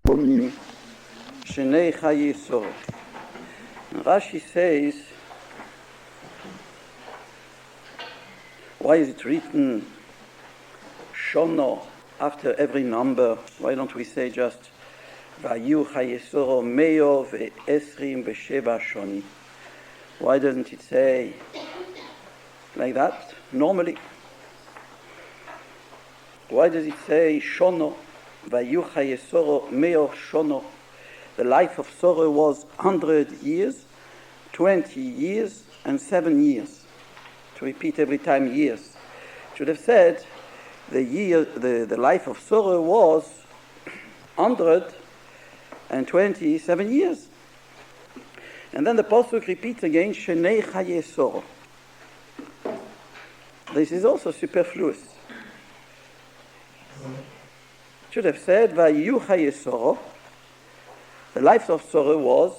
Shnei Chaye Sara. Rashi says, why is it written Shono after every number? Why don't we say just Vayu Chaye Sara Meo ve'esrim b'sheva shoni? Why doesn't it say like that normally? Why does it say Shono? Vayu Chaye Sara Meo Shono. The life of Sara was 100 years, 20 years, and 7 years. To repeat every time years. Should have said the life of Sara was 127 years. And then the Pasuk repeats again, Shnei Chaye Sara. This is also superfluous. Should have said, Vayu Chaye Sara. The life of Sara was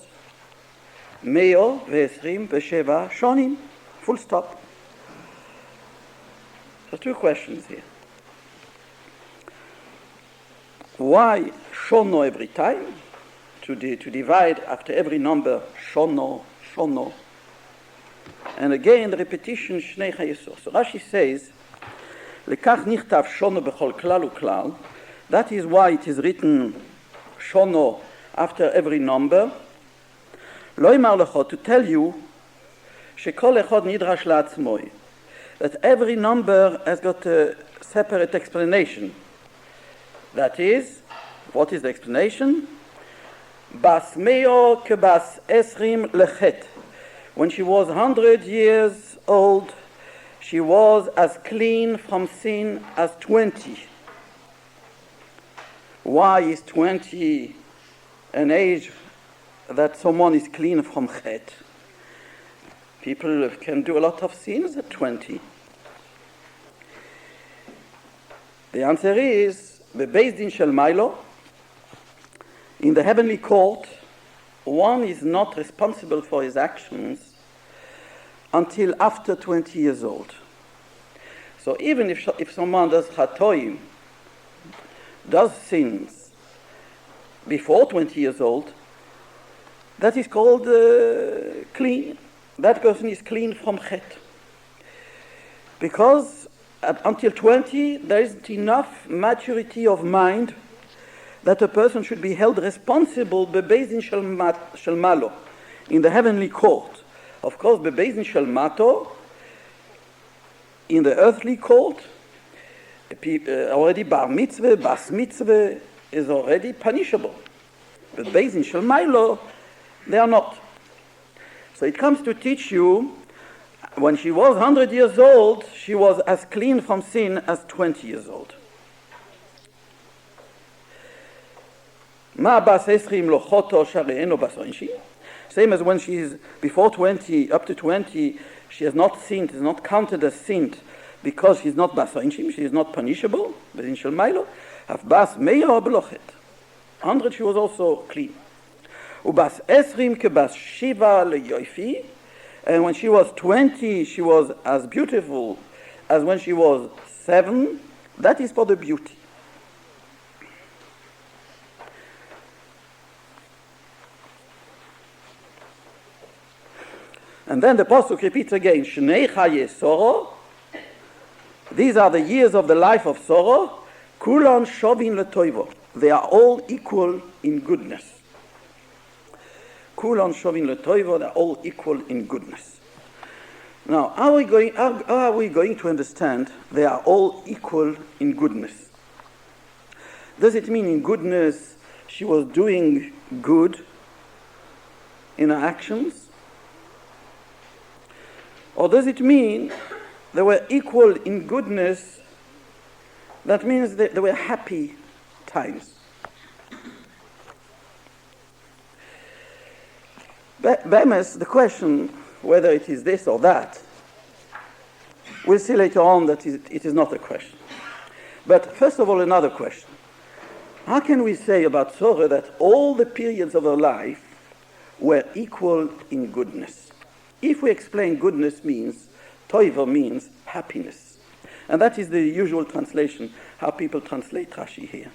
Meo ve'esrim b'sheva shonim. Full stop. So two questions here. Why shono every time? To divide after every number, shono, shono. And again, the repetition, shnei chaye sara. So Rashi says, lekach nichtav shono b'chol klal u'klal. That is why it is written shono after every number. Lo yimar lecho, to tell you, shekol echad nidrash la'atzmoi. That every number has got a separate explanation. That is, what is the explanation? Bas meo ke bas esrim lechet. When she was 100 years old, she was as clean from sin as 20. Why is 20 an age that someone is clean from chet? People can do a lot of sins at 20. The answer is, bebeis din shel mailo, in the heavenly court, one is not responsible for his actions until after 20 years old. So even if someone does chatoim, does sins before 20 years old, that is called clean. That person is clean from chet. Because until 20, there isn't enough maturity of mind that a person should be held responsible bebeis din shel malo, in the heavenly court. Of course, bebeis din shel mato, in the earthly court, already bar mitzvah, bas mitzvah is already punishable. But bebeis din shel malo, they are not. So it comes to teach you, when she was 100 years old, she was as clean from sin as 20 years old. Ma bas esrim lochoto share'eno bas onshi. Same as when she is before 20, up to 20, she has not sinned, is not counted as sinned, because she is not bas onshim, she is not punishable, but in shel mailo, have bas meyo belochet. 100 she was also clean. Ubas esrim ke bas shiva leyoifi. And when she was 20, she was as beautiful as when she was 7. That is for the beauty. And then the Pasuk repeats again, Shnei Chaye Sara. These are the years of the life of Sara. Kulan shovin letoivo. They are all equal in goodness. Kulan shovin letoivo. They are all equal in goodness. Now, how are we going to understand they are all equal in goodness? Does it mean in goodness she was doing good in her actions? Or does it mean they were equal in goodness? That means that they were happy times. Bemes, the question whether it is this or that, we'll see later on that it is not a question. But first of all, another question. How can we say about Sara that all the periods of her life were equal in goodness? If we explain goodness means, toiva means happiness. And that is the usual translation, how people translate Rashi here.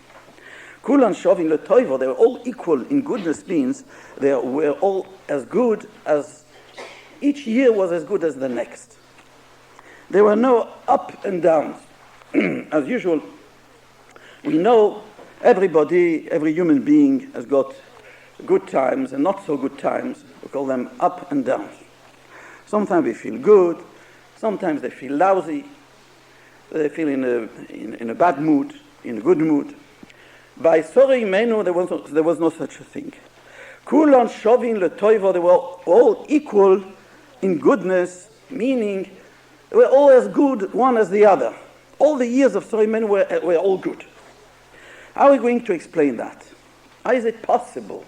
Kulan shovin letoivo, they were all equal in goodness, means they were all as good as, each year was as good as the next. There were no up and downs. As usual, we know everybody, every human being has got good times and not so good times. We call them up and downs. Sometimes they feel good, sometimes they feel lousy, they feel in a bad mood, in a good mood. By Sorei Menu, there was no such a thing. Kulan Shovin Letoivo, they were all equal in goodness, meaning they were all as good one as the other. All the years of Sorei Menu were all good. How are we going to explain that? How is it possible,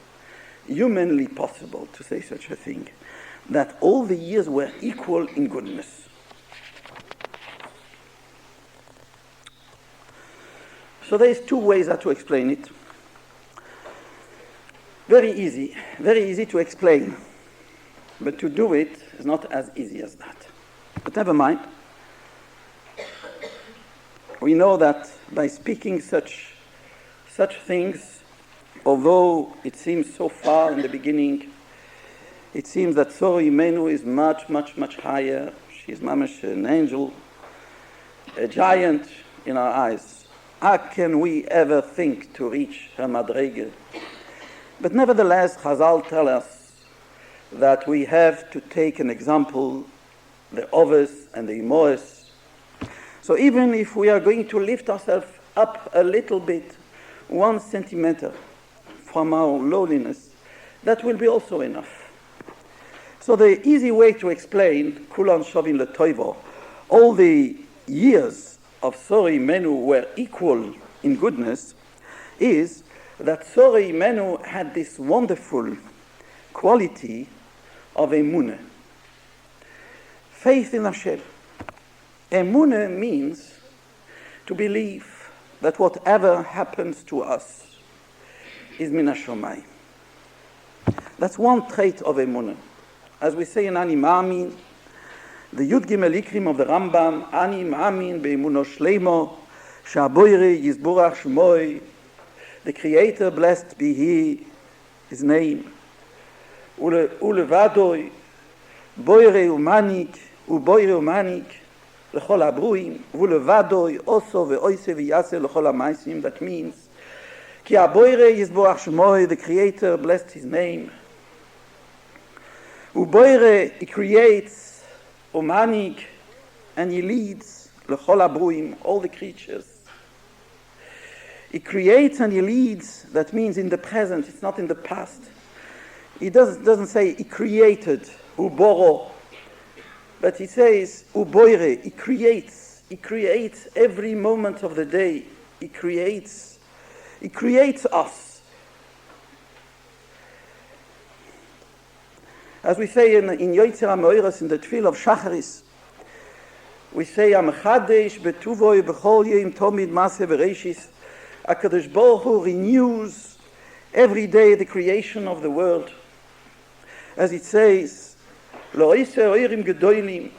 humanly possible, to say such a thing, that all the years were equal in goodness? So there's two ways how to explain it. Very easy to explain. But to do it is not as easy as that. But never mind. We know that by speaking such things, although it seems so far in the beginning, it seems that Sora Imenu is much, much, much higher. She's mamash, an angel, a giant in our eyes. How can we ever think to reach her madrege? But nevertheless, Chazal tell us that we have to take an example, the Oves and the Imoes. So even if we are going to lift ourselves up a little bit, 1 centimeter from our lowliness, that will be also enough. So the easy way to explain Kulan Shovin Letoivo, all the years of Sorei Menu were equal in goodness, is that Sorei Menu had this wonderful quality of emunah, faith in Hashem. Emunah means to believe that whatever happens to us is min hashomayim. That's one trait of emunah. As we say in Ani Ma'amin, the Yud Gimel Ikrim of the Rambam, Ani Ma'amin be'emuno shleimo, sha'boire yizborach shmoi, the Creator, blessed be He, His name, ulevadoi, boire umanik, lechol abruim, ulevadoi, oso ve'oise ve'yase lechol ha'maisim. That means, ki aboire yizborach shmoi, the Creator, blessed His name, uboire, He creates, Umanik, and He leads lechol abruim, all the creatures. He creates and He leads. That means in the present. It's not in the past. He doesn't say He created uboro, but He says uboire. He creates. He creates every moment of the day. He creates us. As we say in Yoitzer HaMoiros, in the Tefillah of Shacharis, we say, Amchadesh betuvoy b'chol yom tomid maseh v'reishis. HaKadosh Baruch Hu renews every day the creation of the world. As it says, Lo oise oirim gedolim,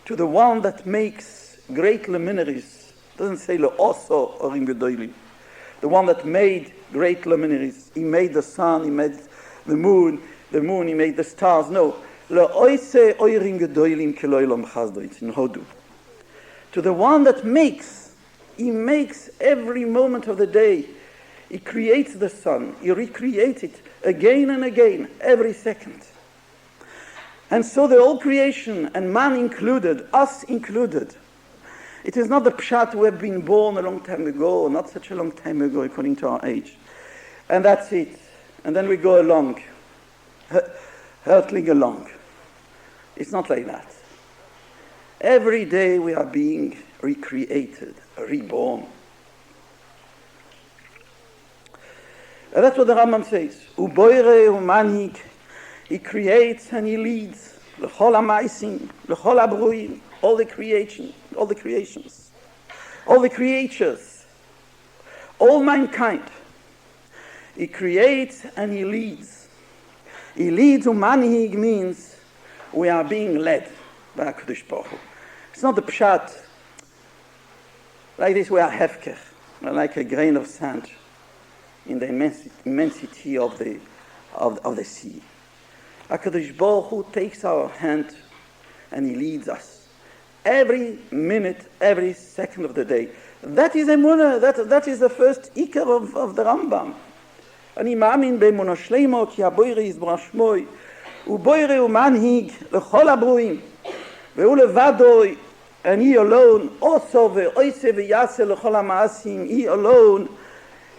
to the one that makes great luminaries. It doesn't say Lo oso oirim gedolim. The one that made great luminaries. He made the sun, He made the moon, He made the stars. No. Lo oise oirim gedolim keloilom chazdo. It's in Hodu. To the one that makes, He makes every moment of the day. He creates the sun. He recreates it again and again, every second. And so the whole creation, and man included, us included, it is not the pshat we have been born a long time ago, or not such a long time ago according to our age. And that's it. And then we go along, hurtling along. It's not like that. Every day we are being recreated, reborn. And that's what the Rambam says. Uboire umanik, He creates and He leads. L'chol ha'maisim, l'chol ha'bruim, all the creations, all the creatures, all mankind. He creates and He leads. He leads, umanihig means we are being led by HaKadosh Baruch Hu. It's not the pshat. Like this we are hefker, like a grain of sand. in the immensity of the sea. HaKadosh Baruch Hu takes our hand and He leads us. Every minute, every second of the day. That is emunah, that is the first ikar of the Rambam. אני מאמין באמונה שלמה, כי הבוירי יזברה שמוי, ובוירי הוא מנהיג לכל הברואים, והוא לבדו, and he alone, also ואויסה ויעשה לכל המעשים, he alone,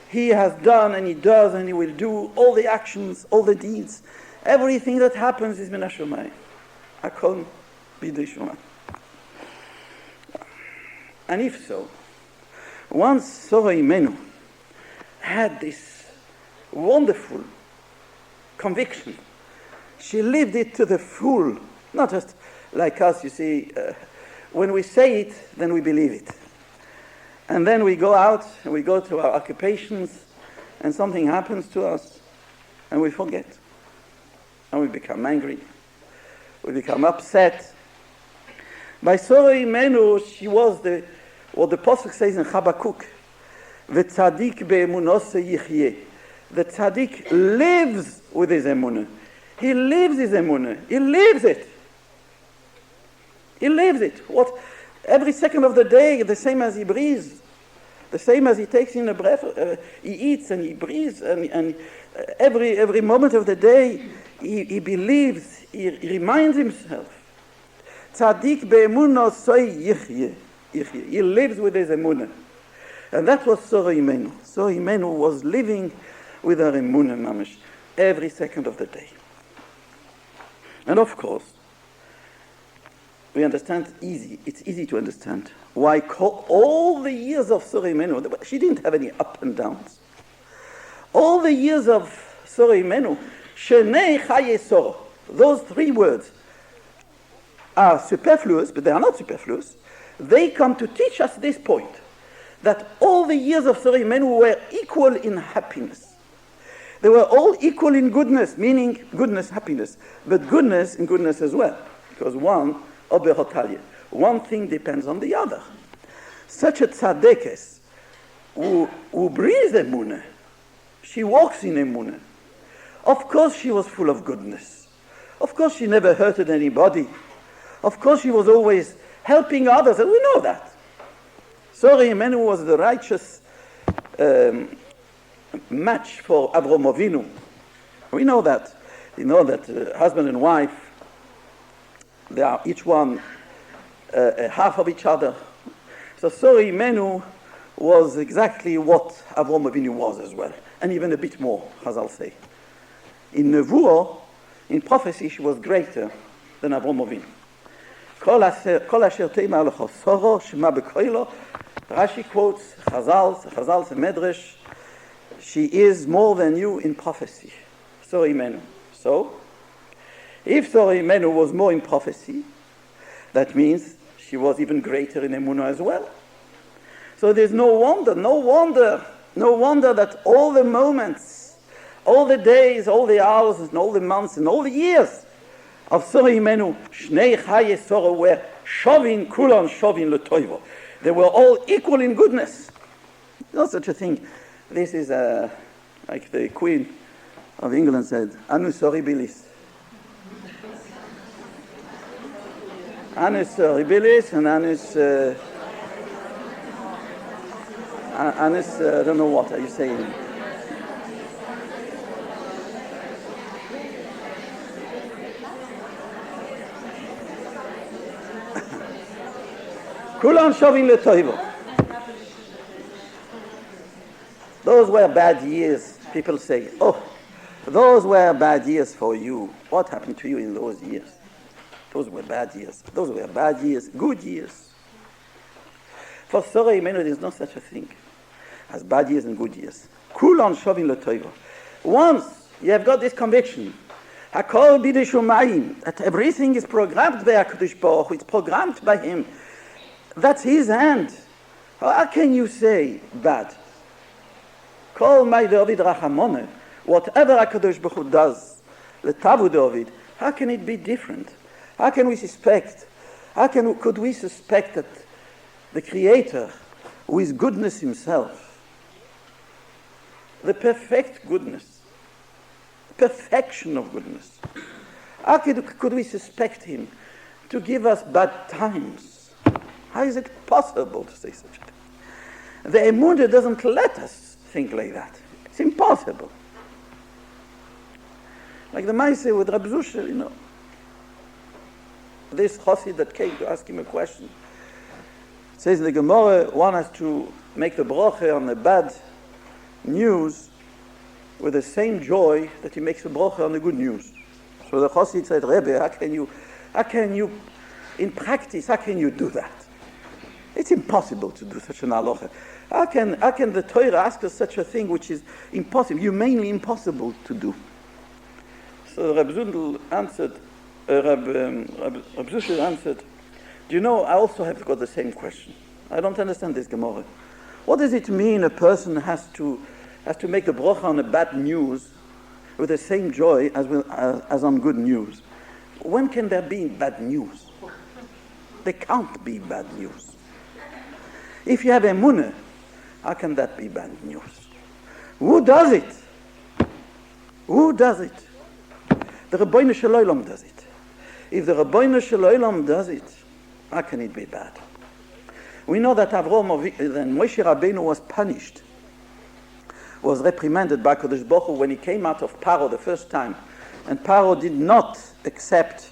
he has done and he does and he will do all the actions, all the deeds. Everything that happens is מן השמיים. הכל בידי שמיים. And if so, once Sara Imenu had this wonderful conviction, she lived it to the full, not just like us, you see, when we say it, then we believe it. And then we go out, and we go to our occupations, and something happens to us, and we forget. And we become angry. We become upset. By Sara Imenu, she was what the Pasuk says in Habakkuk, V'tzadik be'emunose yichyeh. The tzaddik lives with his emunah. He lives his emunah. He lives it. He lives it. Every second of the day, the same as he breathes, the same as he takes in a breath, he eats and he breathes, and every moment of the day, he believes, he reminds himself. Tzaddik be'emunah soy yichyeh. He lives with his emunah. And that was Sara Imenu. Sara Imenu was living with her emunah mamash every second of the day. And of course, we understand it's easy to understand why all the years of Sara Imenu, she didn't have any up and downs. All the years of Sara Imenu, Shnei Chaye Sara, those three words are superfluous, but they are not superfluous. They come to teach us this point, that all the years of Sara Imenu were equal in happiness. They were all equal in goodness, meaning goodness, happiness, but goodness in goodness as well, because one thing depends on the other. Such a tzaddikes who breathes emunah, she walks in emunah. Of course she was full of goodness. Of course she never hurted anybody. Of course she was always helping others, and we know that. Sara Imenu was the righteous match for Avraham Avinu. We know that. You know that husband and wife, they are each one half of each other. So Sara Imenu was exactly what Avraham Avinu was as well, and even a bit more, Chazal say. In Nevuah, in prophecy, she was greater than Avraham Avinu. Kol asher teimar lecha Sara shema b'koilo. Rashi quotes Chazal's Medrash, she is more than you in prophecy. Sara Imenu. So, if Sara Imenu was more in prophecy, that means she was even greater in emunah as well. So there's no wonder that all the moments, all the days, all the hours, and all the months, and all the years of Sara Imenu, Shnei Chaye Sara, were shovin kulan shovin letoivo. They were all equal in goodness. There's not such a thing. This is like the Queen of England said, Anus horribilis. Anus horribilis and Anus, I don't know what are you saying. Kulan shovin letoivo. Those were bad years. People say, oh, those were bad years for you. What happened to you in those years? Those were bad years. Those were bad years, good years. For Sara Imenu, there is no such a thing as bad years and good years. Kulan shovin letoivo. Once you have got this conviction, Hakol bidei shumayim, that everything is programmed by HaKadosh Baruch Hu, it's programmed by Him. That's His hand. How can you say bad? Kol may David rachamone, whatever HaKadosh Baruch Hu does, letavu David, how can it be different? How can we suspect? Could we suspect that the Creator, who is goodness Himself, the perfect goodness, perfection of goodness. How could we suspect him to give us bad times? How is it possible to say such a thing? The Emunah doesn't let us think like that. It's impossible. Like the Maaseh with Reb Zusha, this Chassid that came to ask him a question. It says in the Gemara, one has to make the bracha on the bad news with the same joy that he makes the bracha on the good news. So the Chassid said, Rebbe, how can you, in practice, how can you do that? It's impossible to do such an halacha. How can the Torah ask us such a thing which is impossible, humanly impossible to do? So Reb Zundel answered, Reb Zusha answered, do you know, I also have got the same question. I don't understand this Gemara. What does it mean a person has to make the bracha on the bad news with the same joy as on good news? When can there be bad news? There can't be bad news. If you have emunah, how can that be bad news? Who does it? Who does it? The Rabbeinu Shel Olam does it. If the Rabbeinu Shel Olam does it, how can it be bad? We know that then Moshe Rabbeinu was punished, was reprimanded by Kodesh Baruch Hu when he came out of Paro the first time, and Paro did not accept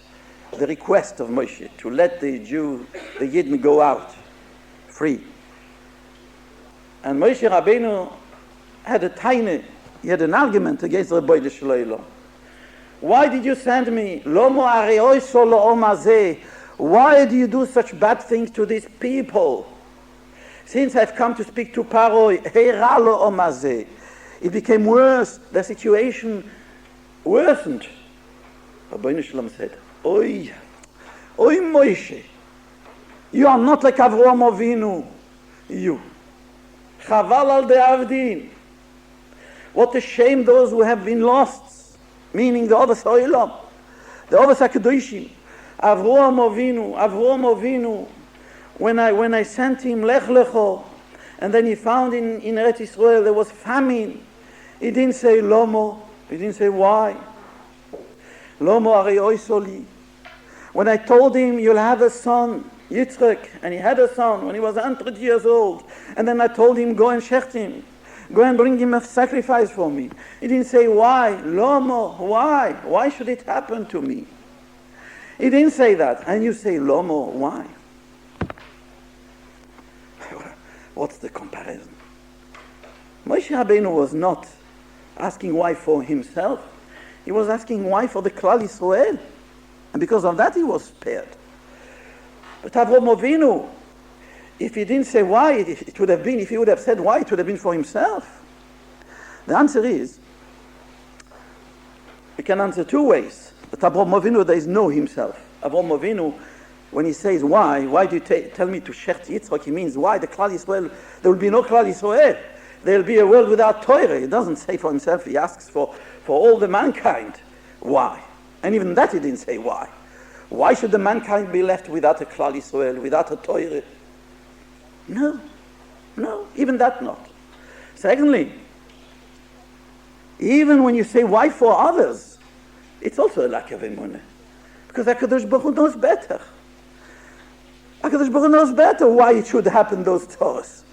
the request of Moshe to let the Yidden go out free. And Moshe Rabbeinu had an argument against the Rabbeinu Shel Olam. Why did you send me? Why do you do such bad things to these people? Since I've come to speak to Paro, it became worse. The situation worsened. Rabbeinu Shalom said, Oi Moshe, you are not like Avraham Avinu. You. Chaval al de'avdin. What a shame those who have been lost, meaning the Ovas Ha'olam, the Ovas HaKadoshim. Avraham Avinu, when I sent him Lech Lecho, and then he found in Eretz Yisrael there was famine, he didn't say Lomo, he didn't say why. Lomo Arei Oisoli. When I told him you'll have a son, Yitzchak, and he had a son when he was 100 years old, and then I told him go and shecht him, go and bring him a sacrifice for me. He didn't say why, Lomo, why should it happen to me? He didn't say that. And you say, Lomo, why? What's the comparison? Moshe Rabbeinu was not asking why for himself. He was asking why for the Klal Yisrael. And because of that he was spared. But Avraham Avinu, if he didn't say why, it would have been, if he would have said why, it would have been for himself. The answer is, we can answer two ways. But Avraham Avinu, there is no himself. Avraham Avinu, when he says why do you tell me to shecht Yitzchak, he means why the Klal Yisrael, there will be no Klal Yisrael. There will be a world without Torah. He doesn't say for himself, he asks for all the mankind. Why? And even that he didn't say why. Why should the mankind be left without a Klal Yisrael, without a Torah? No, even that not. Secondly, even when you say why for others, it's also a lack of emunah. Because HaKadosh Baruch Hu knows better. HaKadosh Baruch Hu knows better why it should happen those to us.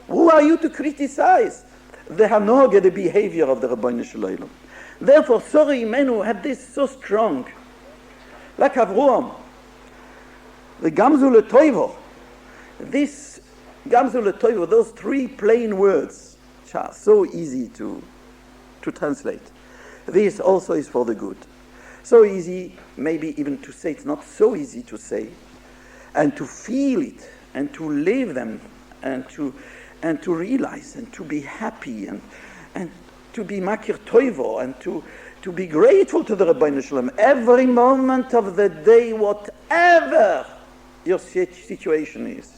Who are you to criticize the hanoga, the behavior of the Rabbeinu Shel Olam? Therefore, Sara Imenu had this so strong. Like Avraham, the Gamzu L'Toivo. This Gamzu L'Toivo, those three plain words, which are so easy to translate. This also is for the good. So easy, maybe even to say, it's not so easy to say, and to feel it, and to live them, and to realize, and to be happy, and to be makir toivo, and to be grateful to the Rabbeinu Shalom every moment of the day, whatever your situation is.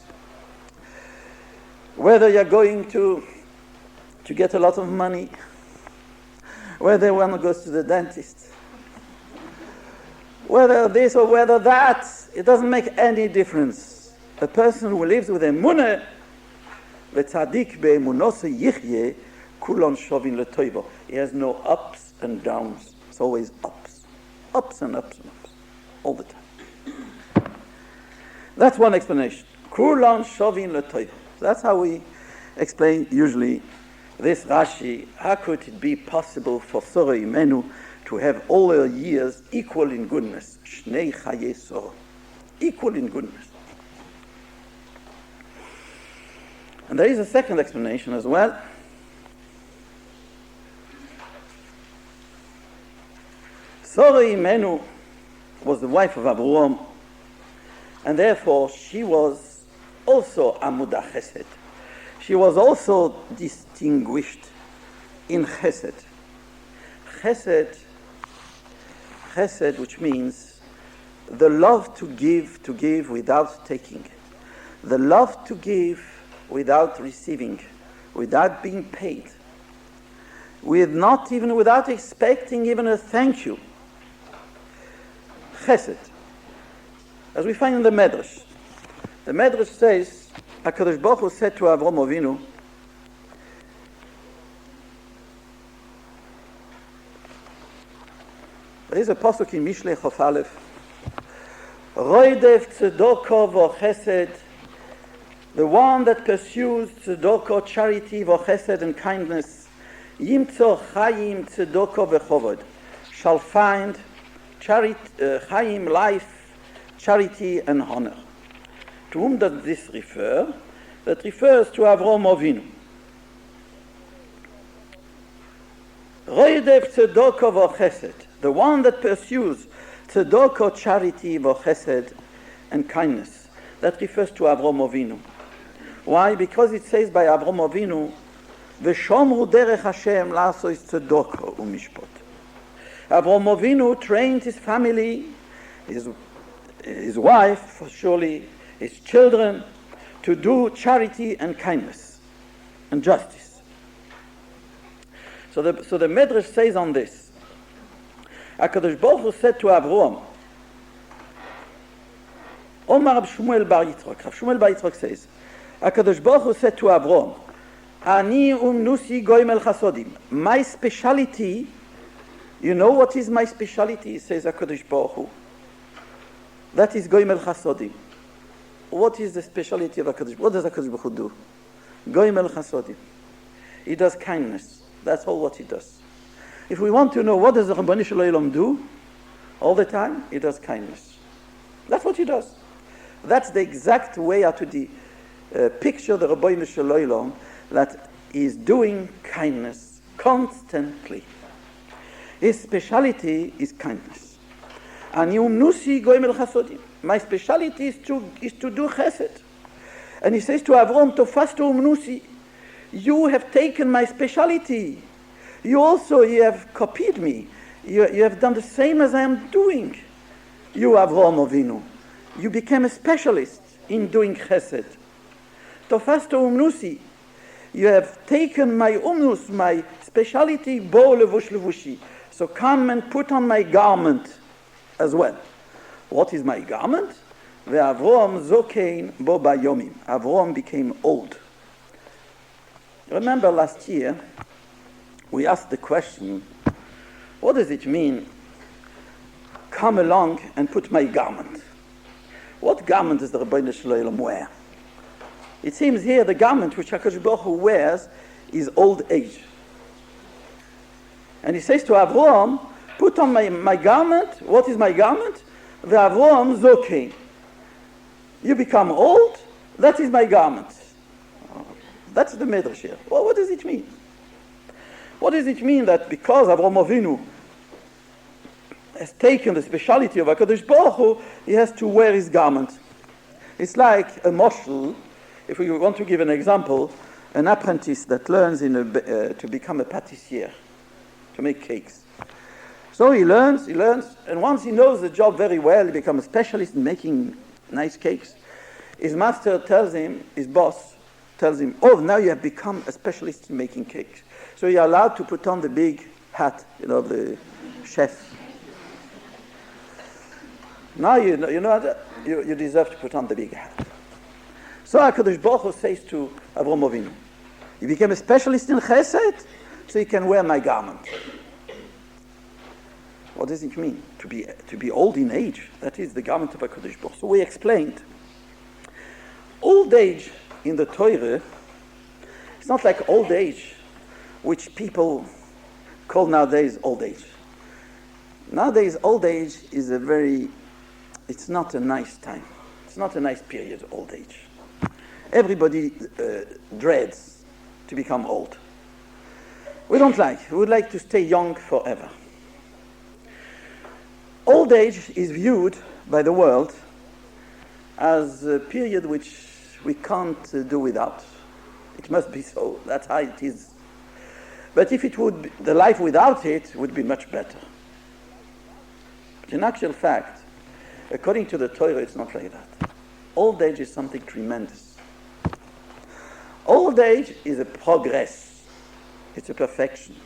Whether you're going to get a lot of money, whether one goes to the dentist, whether this or whether that, it doesn't make any difference. A person who lives with emunah, v'tzadik be'emunoso yichye, kulon shovin letoivo. He has no ups and downs. It's always ups. Ups and ups and ups. All the time. That's one explanation. Kulon shovin letoivo. That's how we explain usually this Rashi. How could it be possible for Sara Imenu to have all her years equal in goodness? Shnei Chaye Sara. Equal in goodness. And there is a second explanation as well. Sara Imenu was the wife of Avraham, and therefore she was also Amudah Chesed. She was also distinguished in Chesed. Chesed, which means the love to give without taking. The love to give without receiving, without being paid, without expecting even a thank you. Chesed. As we find in the Medrash says, HaKadosh Baruch Hu said to Avraham Avinu, there is a pasuk in Mishlei Chof Aleph, Roidev tzedoko v'chesed, the one that pursues tzedoko, charity, v'chesed, and kindness, yimtzo chayim tzedoko v'chovod, shall find charity, chayim, life, charity, and honor. To whom does this refer? That refers to Avraham Avinu. Roidev tzedoko v'chesed, the one that pursues tzedoko, charity, v'chesed, and kindness. That refers to Avraham Avinu. Why? Because it says by Avraham Avinu, v'shomru derech Hashem la'asos tzedoko u'mishpot. Avraham Avinu trained his family, his wife, surely his children, to do charity and kindness and justice. So the Medrash says on this, HaKadosh Baruch Hu said to Avraham, Omar Rab Shmuel Bar Yitzchok. Rav Shmuel Bar Yitzchok says, HaKadosh Baruch Hu said to Avraham, Ani umnusi goyim el chasodim. My speciality, you know what is my speciality? Says HaKadosh Baruch Hu. That is goyim el chasodim. What is the speciality of HaKadosh? What does HaKadosh Baruch Hu do? Goyim el chasodim. He does kindness. That's all what he does. If we want to know what does the Rabbanu Shel Olam do all the time, he does kindness. That's what he does. That's the exact way how to picture the Rabbanu Shel Olam, that he is doing kindness constantly. His speciality is kindness. Ani umnusi goyim el chasodim. My speciality is to do chesed. And he says to Avram, Tofastu umnusi, you have taken my speciality. You have copied me. You have done the same as I am doing. You, Avraham Avinu, you became a specialist in doing chesed. Tofastu umnusi, you have taken my umnus, my speciality, bo levush levushi. So come and put on my garment as well. What is my garment? Ve'Avraham zokein bo bayomim. Avraham became old. Remember last year, we asked the question, what does it mean, come along and put my garment? What garment does the Rabbanu Shel Olam wear? It seems here the garment which HaKadosh Baruch Hu wears is old age. And he says to Avraham, put on my garment. What is my garment? Ve'Avraham zokein. You become old, that is my garment. That's the Medrash here. Well, what does it mean? What does it mean that because Avraham Avinu has taken the speciality of HaKadosh Baruch Hu, he has to wear his garment? It's like a moshel. If we want to give an example, an apprentice that learns to become a pâtissier, to make cakes. So he learns, and once he knows the job very well, he becomes a specialist in making nice cakes. His master tells him, his boss tells him, oh, now you have become a specialist in making cakes. So you're allowed to put on the big hat, the chef. Now you deserve to put on the big hat. So HaKadosh Baruch Hu says to Avraham Avinu, You became a specialist in chesed, so you can wear my garment. What does it mean? To be old in age, that is the garment of HaKadosh Baruch Hu. So we explained, old age in the Torah, it's not like old age, which people call nowadays old age. Nowadays, old age is it's not a nice time. It's not a nice period, old age. Everybody dreads to become old. We don't like. We would like to stay young forever. Old age is viewed by the world as a period which we can't do without. It must be so. That's how it is. But if it would be, the life without it would be much better. But in actual fact, according to the Torah, it's not like that. Old age is something tremendous. Old age is a progress. It's a perfection.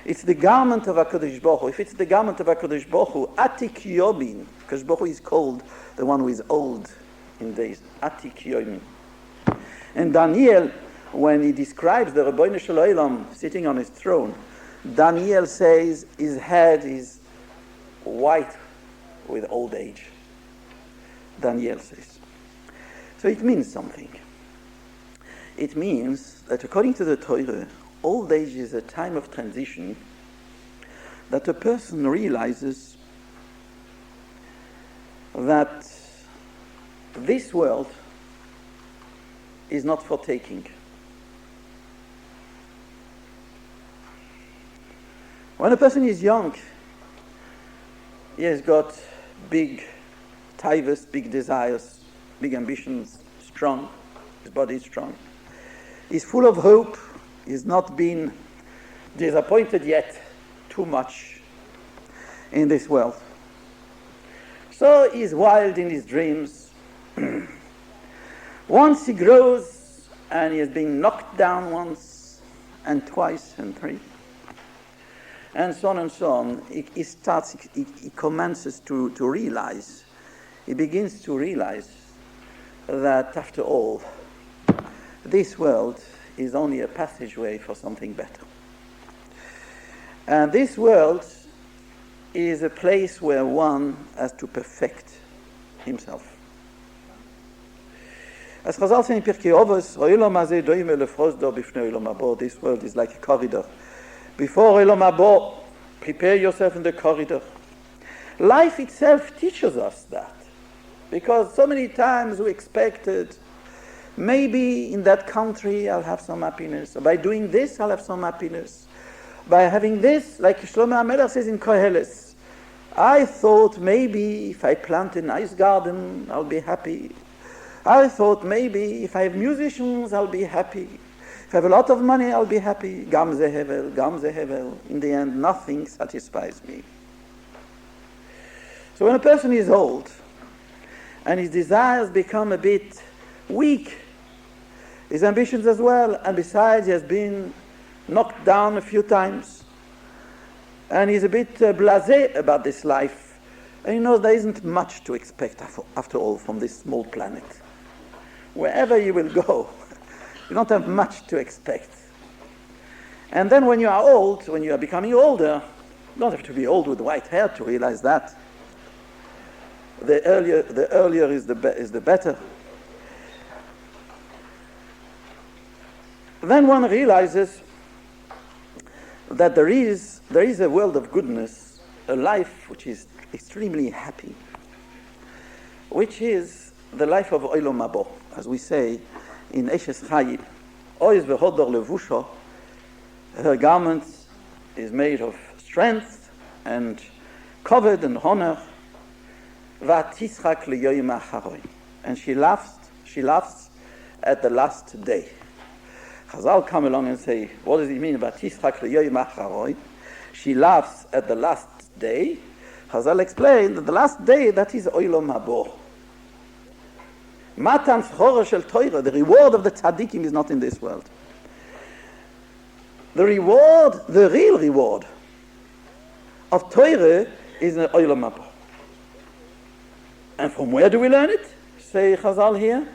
It's the garment of HaKadosh Baruch Hu. If it's the garment of HaKadosh Baruch Hu, Atik Yomin, because Baruch Hu is called the one who is old in days. Atik Yomin. And Daniel, when he describes the Rabbeinu Shel Olam sitting on his throne, Daniel says his head is white with old age. Daniel says. So it means something. It means that according to the Torah, old age is a time of transition that a person realizes that this world is not for taking. When a person is young, he has got big tivus, big desires, big ambitions, strong. His body is strong. He's full of hope. He's not been disappointed yet too much in this world. So he's wild in his dreams. Once he grows and he has been knocked down once and twice and three, and so on, he commences to realize, he begins to realize that after all, this world is only a passageway for something better. And this world is a place where one has to perfect himself. As Chazal say in Pirkei Avos, "Ha'olam hazeh doime lefrosdor b'fnei olam habo." This world is like a corridor. Before olam habo, prepare yourself in the corridor. Life itself teaches us that, because so many times we expected, maybe in that country I'll have some happiness. By doing this, I'll have some happiness. By having this, like Shlomo HaMelech says in Koheles, I thought maybe if I plant a nice garden, I'll be happy. I thought maybe if I have musicians, I'll be happy. If I have a lot of money, I'll be happy. Gam ze hevel, gam ze hevel. In the end, nothing satisfies me. So when a person is old, and his desires become a bit weak, his ambitions as well, and besides he has been knocked down a few times, and he's a bit blasé about this life, and he knows there isn't much to expect after all from this small planet. Wherever you will go, you don't have much to expect. And then when you are old, when you are becoming older, you don't have to be old with white hair to realize that. The earlier is the better. Then one realizes that there is a world of goodness, a life which is extremely happy, which is the life of Olam Habo, as we say in Eshes Chaye. Ois v'hodor levusho, her garment is made of strength and covered in honor. V'atischak liyoyim acharoy, and she laughs at the last day. Chazal come along and say, what does it mean? V'atischak liyoyim acharoy. She laughs at the last day. Chazal explained that the last day, that is Olam Habo. Matan schora shel Torah, the reward of the tzaddikim is not in this world. The real reward of Torah is in Olam Habo. And from where do we learn it? Say Chazal here.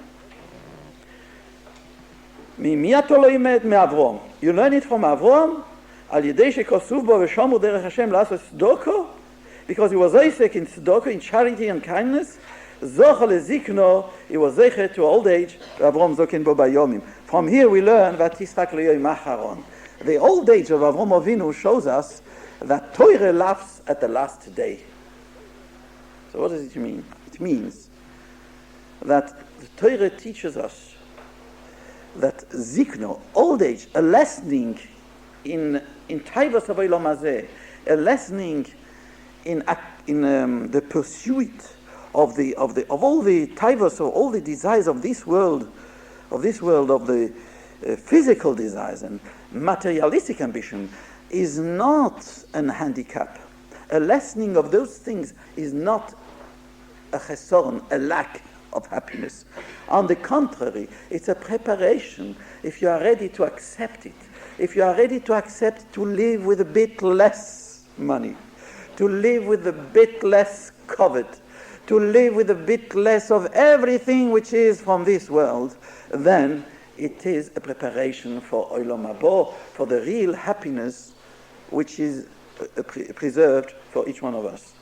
ממי אתה לומד? מאברהם. You learn it from Avram, על ידי שכוסוף בו ושומר דרך השם לעשות צדוקו, because he was Isaac in tzedakah, in charity and kindness, zocha lezikno, he was zecher to old age, Avram zoken bo bayomim. From here we learn that Yitzchak leyoyim acharon. The old age of Avram Avinu shows us that Torah laughs at the last day. So what does it mean? It means that the Torah teaches us that zikno, old age, a lessening in taivos of olam hazeh, a lessening in the pursuit of all the taivos, of all the desires of this world, of the physical desires and materialistic ambition, is not a handicap. A lessening of those things is not a chesaron, a lack of happiness. On the contrary, it's a preparation if you are ready to accept it. If you are ready to accept to live with a bit less money, to live with a bit less covet, to live with a bit less of everything which is from this world, then it is a preparation for Olam Habo, for the real happiness which is preserved for each one of us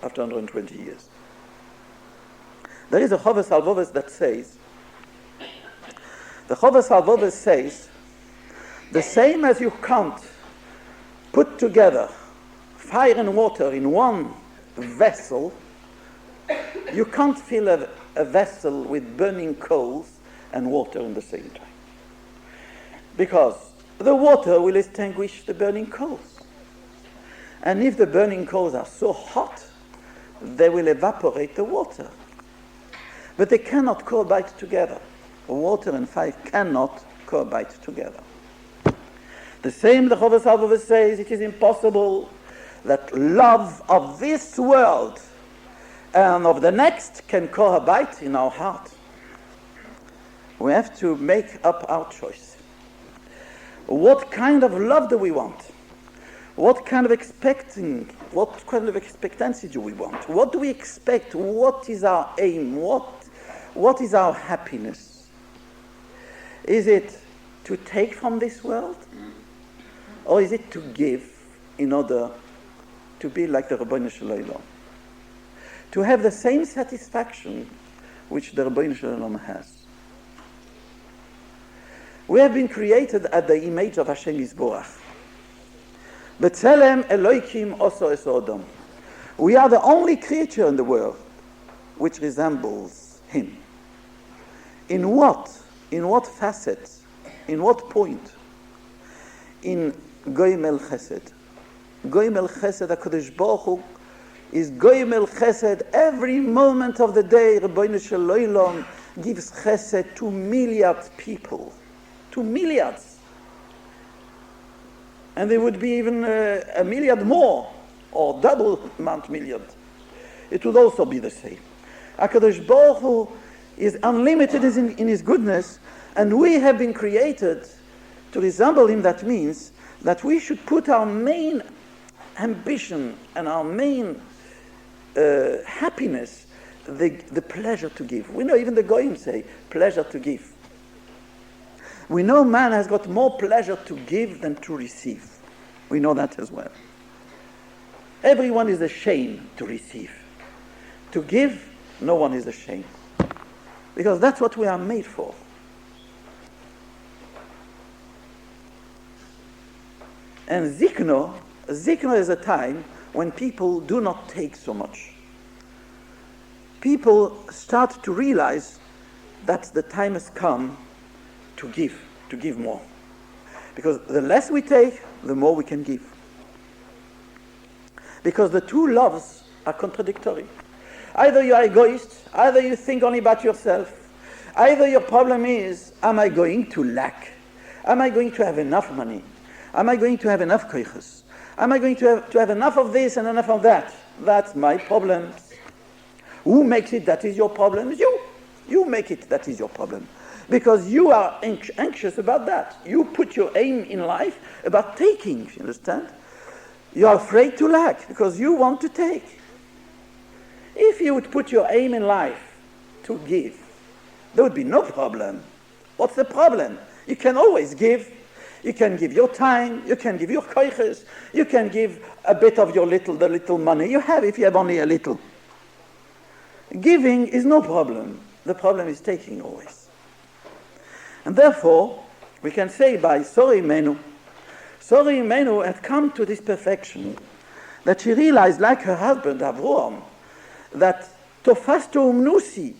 after 120 years. There is a Chovas Halvovos that says, the Chovas Halvovos says, the same as you can't put together fire and water in one vessel, you can't fill a vessel with burning coals and water in the same time. Because the water will extinguish the burning coals. And if the burning coals are so hot, they will evaporate the water. But they cannot cohabite together. Water and fire cannot cohabite together. The same the Chovas Halvovos says, it is impossible that love of this world and of the next can cohabite in our heart. We have to make up our choice. What kind of love do we want? What kind of expectancy do we want? What do we expect? What is our aim? What is our happiness? Is it to take from this world? Or is it to give in order to be like the Rabbeinu Shalom? To have the same satisfaction which the Rabbeinu Shalom has. We have been created at the image of Hashem Yisborach. B'tzelem Eloikim oso es Odom. We are the only creature in the world which resembles Him. In what? In what facet? In what point? In Goyim el Chesed. Goyim el Chesed, HaKadosh Baruch Hu is Goyim el Chesed. Every moment of the day, Rabbeinu Shalom gives Chesed to milliards people. To milliards. And there would be even a milliard more, or double amount milliard. It would also be the same. HaKadosh Baruch Hu is unlimited in His goodness, and we have been created to resemble Him. That means that we should put our main ambition and our main happiness, the pleasure to give. We know even the Goyim say, pleasure to give. We know man has got more pleasure to give than to receive. We know that as well. Everyone is ashamed to receive. To give, no one is ashamed. Because that's what we are made for. And Zikno is a time when people do not take so much. People start to realize that the time has come to give more. Because the less we take, the more we can give. Because the two loves are contradictory. Either you are egoist, either you think only about yourself, either your problem is, am I going to lack? Am I going to have enough money? Am I going to have enough koiches? Am I going to have enough of this and enough of that? That's my problem. Who makes it that is your problem? You. You make it that is your problem. Because you are anxious about that. You put your aim in life about taking, you understand? You are afraid to lack because you want to take. If you would put your aim in life to give, there would be no problem. What's the problem? You can always give. You can give your time, you can give your koiches, you can give a bit of the little money you have if you have only a little. Giving is no problem. The problem is taking always. And therefore, we can say by Sara Imenu had come to this perfection that she realized, like her husband Avraham, that tofasto umnusi,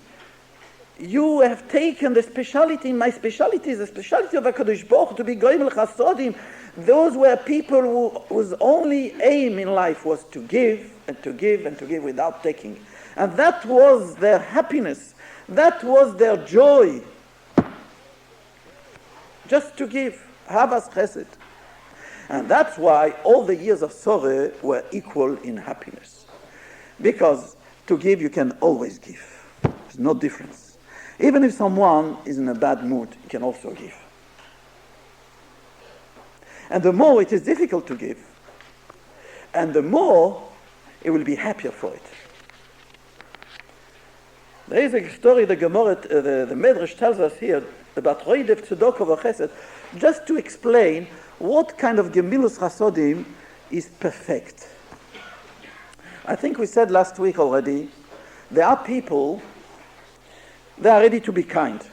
you have taken the speciality, my speciality is the speciality of HaKadosh Baruch Hu, to be goyim l'chasodim. Those were people whose only aim in life was to give and to give and to give without taking. And that was their happiness. That was their joy. Just to give. Havas chesed. And that's why all the years of Sara were equal in happiness. Because to give, you can always give. There's no difference. Even if someone is in a bad mood, you can also give. And the more it is difficult to give, and the more it will be happier for it. There is a story the Gemara, the Medrash tells us here about Roidev Tzedakah v'Chesed, just to explain what kind of Gemilus Chasodim is perfect. I think we said last week already, there are people, they are ready to be kind.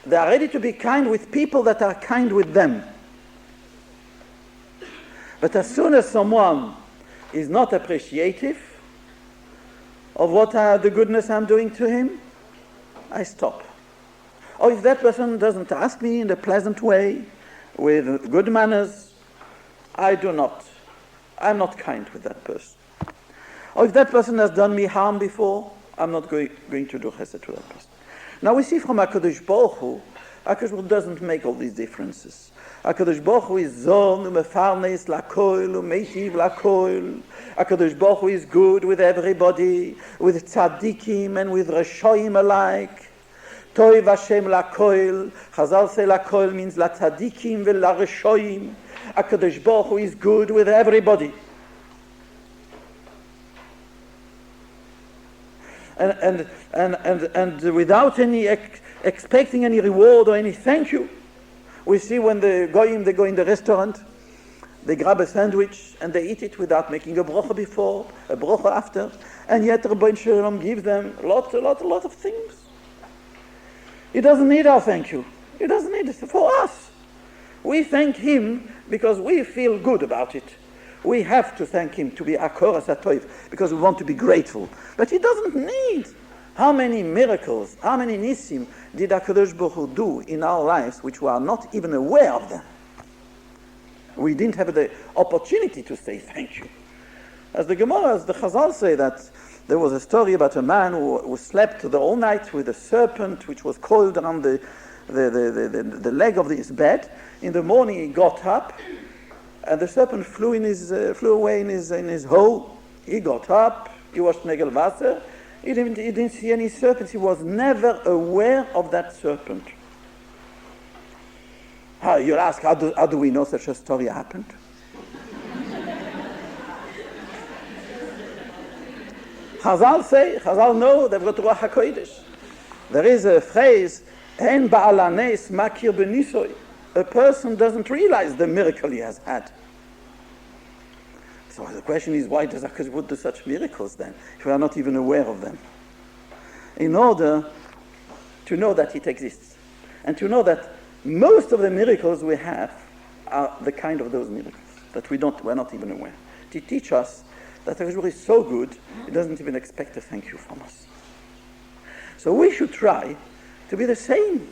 They are ready to be kind with people that are kind with them. But as soon as someone is not appreciative of what the goodness I'm doing to him, I stop. Or if that person doesn't ask me in a pleasant way, with good manners, I'm not kind with that person. Or if that person has done me harm before, I'm not going to do chesed to that person. Now we see from HaKadosh Baruch Hu, HaKadosh Baruch Hu doesn't make all these differences. HaKadosh Baruch Hu is zon, umefarnes lakoil, umeitiv lakoil. HaKadosh Baruch Hu is good with everybody, with tzaddikim and with reshoim alike. Toiv Hashem lakoil. Chazal say lakoil means la tzaddikim ve la reshoim. HaKadosh Baruch Hu is good with everybody. And without any expecting any reward or any thank you. We see when they go in the restaurant, they grab a sandwich and they eat it without making a bracha before, a bracha after, and yet Rabbi Shalom gives them a lot of things. He doesn't need our thank you. He doesn't need it for us. We thank him because we feel good about it. We have to thank him to be akoras atoiv because we want to be grateful. But he doesn't need. How many miracles, how many nisim did HaKadosh Baruch Hu do in our lives which we are not even aware of them? We didn't have the opportunity to say thank you. As the Gemara, as the Chazal say that there was a story about a man who slept the whole night with a serpent which was coiled around the leg of his bed. In the morning he got up, and the serpent flew away in his hole. He got up, he washed Negel Wasser. He didn't see any serpents. He was never aware of that serpent. You'll ask, how do we know such a story happened? Chazal know, they've got Ruach HaKodesh. There is a phrase, En ba'al hanes makir b'nisoy. A person doesn't realize the miracle he has had. So the question is, why does HaKadosh Baruch Hu do such miracles then, if we are not even aware of them? In order to know that it exists, and to know that most of the miracles we have are the kind of those miracles that we're not even aware. To teach us that HaKadosh Baruch Hu is so good, he doesn't even expect a thank you from us. So we should try to be the same.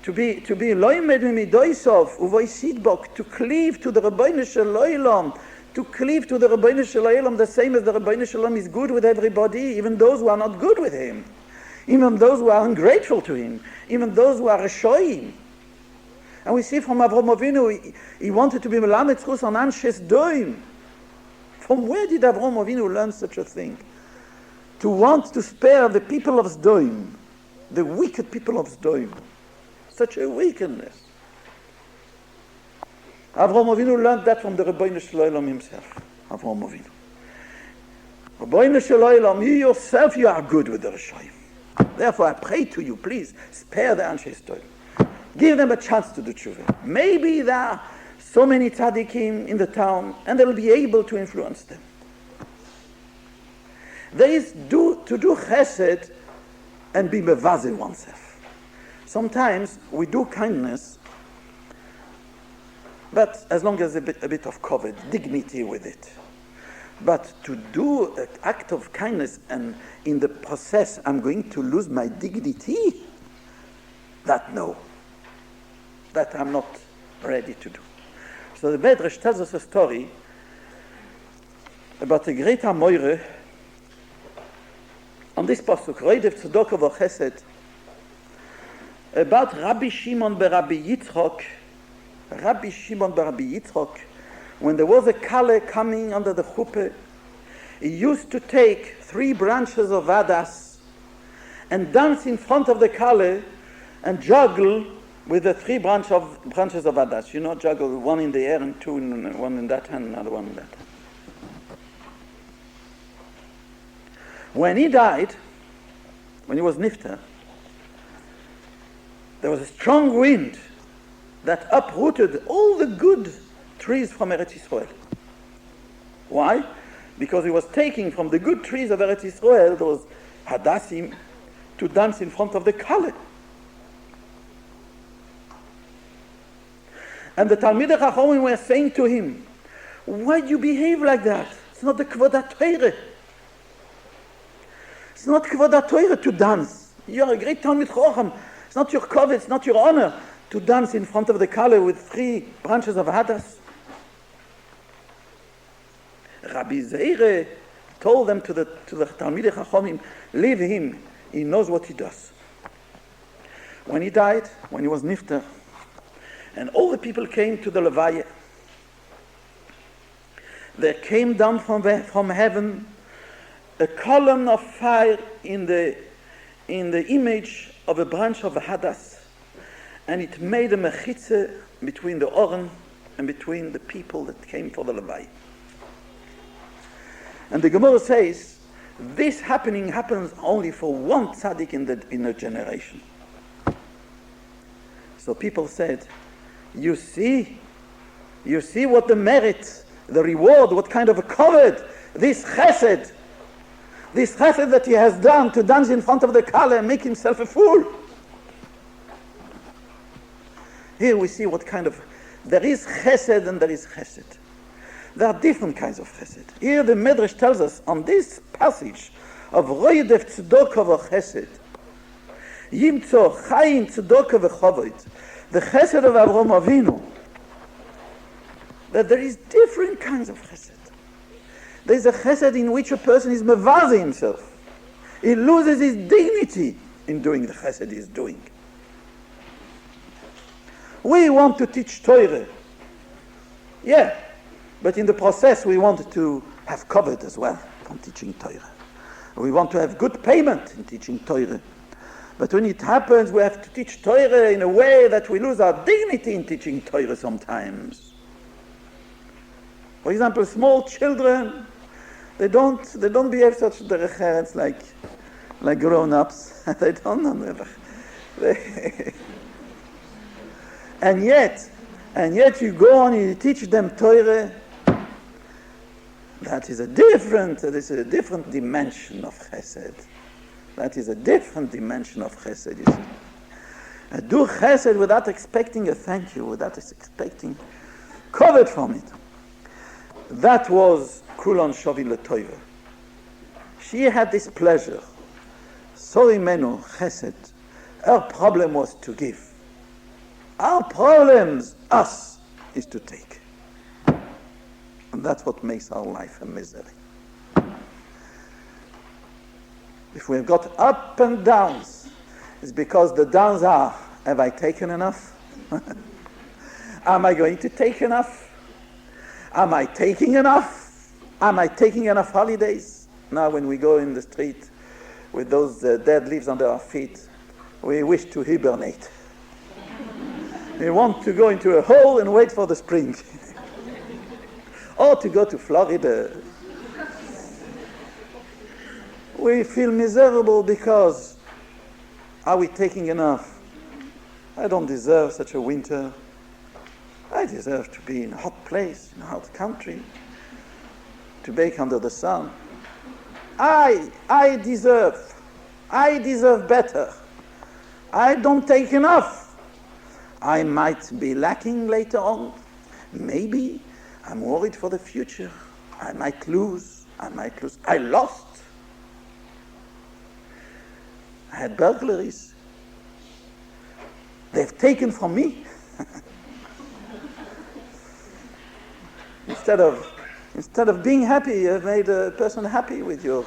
To be loimed midoisov uvoisidbok, to cleave to the Rabbeinu Shalom, to cleave to the Rabbeinu Shalom the same as the Rabbeinu Shalom is good with everybody, even those who are not good with him, even those who are ungrateful to him, even those who are reshoim. And we see from Avraham Avinu, he wanted to be melamed zchus on anshes doim. From where did Avraham Avinu learn such a thing? To want to spare the people of Sdoim, the wicked people of Sdoim. Such a wickedness. Avraham Avinu learned that from the Rabbeinu Shalom himself. Avraham Avinu. Rabbeinu Shalom, you yourself, you are good with the Rishoyim. Therefore, I pray to you, please, spare the Anshe Sdoim. Give them a chance to do tshuva. Maybe there are so many tzaddikim in the town, and they'll be able to influence them. There is to do chesed and be mevaze oneself. Sometimes we do kindness, but as long as a bit of kavod, dignity with it. But to do an act of kindness and in the process I'm going to lose my dignity, that I'm not ready to do. So the Medrash tells us a story about a great Amoire on this pasuk, Roidev Tzedakah v'Chesed, about Rabbi Shimon b'Rabbi Yitzchok. Rabbi Shimon b'Rabbi Yitzchok, when there was a kale coming under the chuppah, he used to take 3 branches of hadas and dance in front of the kale and juggle with the 3 branches of hadas. You know, juggle, one in the air and 2 in one in that hand, another one in that hand. When he died, when he was nifter, there was a strong wind that uprooted all the good trees from Eretz Yisrael. Why? Because he was taking from the good trees of Eretz Yisrael those hadassim to dance in front of the kale. And the Talmidei Chachamim were saying to him, why do you behave like that? It's not the Kvod HaTorah. It's not Kvod HaTorah to dance. You're a great Talmid Chacham. It's not your kavod, it's not your honor to dance in front of the kale with 3 branches of hadas. Rabbi Zeire told them to the Talmidei Chachamim, leave him, he knows what he does. When he died, when he was nifter, and all the people came to the Levaya, there came down from heaven a column of fire in the image of a branch of hadas, and it made a mechitze between the Oren and between the people that came for the Levaya. And the Gemara says, this happening happens only for one tzaddik in a generation. So people said, you see what the merit, the reward, what kind of a kavod, this chesed that he has done to dance in front of the kale and make himself a fool. Here we see what kind of, there is chesed and there is chesed. There are different kinds of chesed. Here the Medrash tells us on this passage of Roidev Tzedakah v'Chesed, Yimtzo Chayin Tzedakah v'Chavod, the chesed of Avraham Avinu, that there is different kinds of chesed. There is a chesed in which a person is mevaze himself. He loses his dignity in doing the chesed he is doing. We want to teach Torah. Yeah. But in the process, we want to have kavod as well from teaching Torah. We want to have good payment in teaching Torah. But when it happens, we have to teach Torah in a way that we lose our dignity in teaching Torah sometimes. For example, small children, they don't behave such derech eretz like grown-ups. They don't know. And yet you go on and you teach them Torah. That is a different dimension of chesed. That is a different dimension of chesed, you see. Do chesed without expecting a thank you, without expecting kavod from it. That was Kulon Shovi L'Toiva. She had this pleasure. Sorry menu chesed. Her problem was to give. Our problems, us, is to take. And that's what makes our life a misery. If we've got up and downs, it's because the downs are, have I taken enough? Am I going to take enough? Am I taking enough? Am I taking enough holidays? Now when we go in the street with those dead leaves under our feet, we wish to hibernate. We want to go into a hole and wait for the spring. Or to go to Florida. We feel miserable because are we taking enough? I don't deserve such a winter. I deserve to be in a hot place, in a hot country, to bake under the sun. I deserve better. I don't take enough. I might be lacking later on. Maybe I'm worried for the future. I might lose. I lost. I had burglaries. They've taken from me. Instead of being happy, you've made a person happy with your...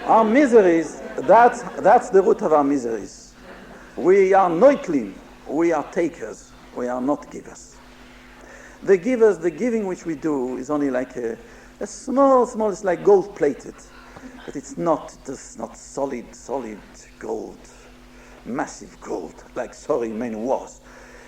Our miseries, that's the root of our miseries. We are neutlim, we are takers, we are not givers. The giving which we do is only like a small, it's like gold-plated. But it's not solid gold, massive gold, like Sara Imenu was.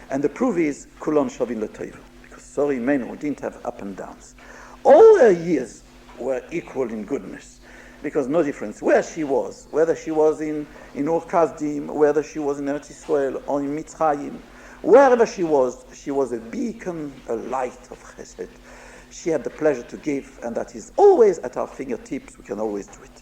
And the proof is, Kulon Shovin L'Toiv, because Sara Imenu didn't have up and downs. All her years were equal in goodness, because no difference where she was, whether she was in Ur Kasdim, whether she was in Eretz Yisrael or in Mitzrayim, wherever she was a beacon, a light of chesed. She had the pleasure to give, and that is always at our fingertips. We can always do it.